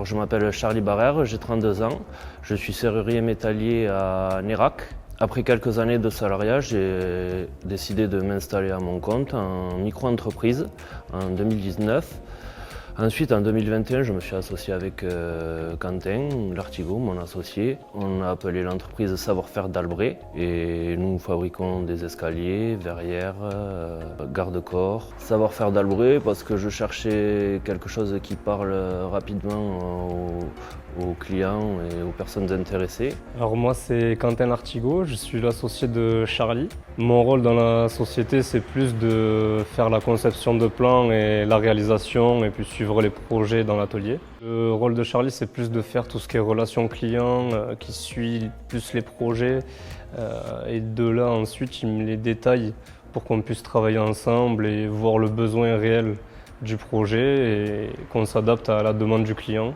Alors je m'appelle Charlie Barrère, j'ai 32 ans, je suis serrurier métallier à Nérac. Après quelques années de salariat, j'ai décidé de m'installer à mon compte en micro-entreprise en 2019. Ensuite, en 2021, je me suis associé avec Quentin Lartigot, mon associé. On a appelé l'entreprise Savoir-faire d'Albret et nous fabriquons des escaliers, verrières, garde-corps. Savoir-faire d'Albret parce que je cherchais quelque chose qui parle rapidement aux clients et aux personnes intéressées. Alors moi c'est Quentin Lartigot, je suis l'associé de Charlie. Mon rôle dans la société c'est plus de faire la conception de plans et la réalisation et puis suivre les projets dans l'atelier. Le rôle de Charlie c'est plus de faire tout ce qui est relations clients, qui suit plus les projets et de là ensuite il me les détaille pour qu'on puisse travailler ensemble et voir le besoin réel du projet et qu'on s'adapte à la demande du client.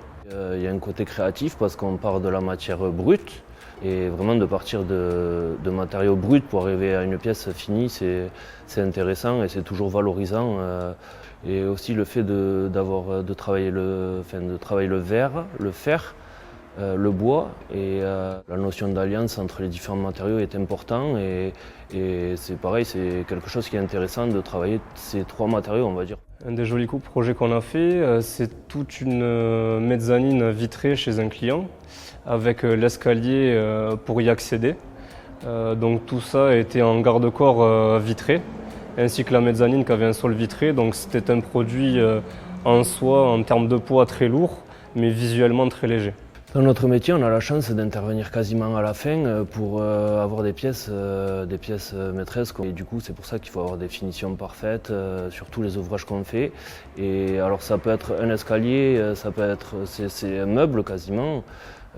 Il y a un côté créatif parce qu'on part de la matière brute et vraiment de partir de matériaux bruts pour arriver à une pièce finie, c'est intéressant et c'est toujours valorisant. Et aussi le fait de travailler le verre, le fer, le bois et la notion d'alliance entre les différents matériaux est important et c'est pareil, c'est quelque chose qui est intéressant de travailler ces trois matériaux, on va dire. Un des jolis projets qu'on a fait, c'est toute une mezzanine vitrée chez un client avec l'escalier pour y accéder. Donc tout ça était en garde-corps vitré, ainsi que la mezzanine qui avait un sol vitré. Donc c'était un produit en soi, en termes de poids, très lourd, mais visuellement très léger. Dans notre métier, on a la chance d'intervenir quasiment à la fin pour avoir des pièces maîtresses. Et du coup, c'est pour ça qu'il faut avoir des finitions parfaites sur tous les ouvrages qu'on fait. Et alors, ça peut être un escalier, c'est un meuble quasiment.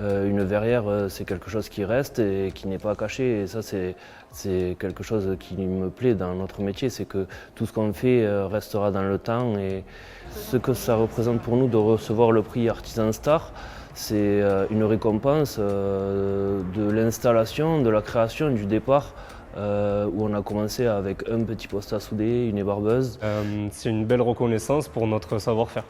Une verrière, c'est quelque chose qui reste et qui n'est pas caché. Et ça, c'est quelque chose qui me plaît dans notre métier, c'est que tout ce qu'on fait restera dans le temps. Et ce que ça représente pour nous de recevoir le prix Artisan Star, c'est une récompense de l'installation, de la création, du départ, où on a commencé avec un petit poste à souder, une ébarbeuse. C'est une belle reconnaissance pour notre savoir-faire.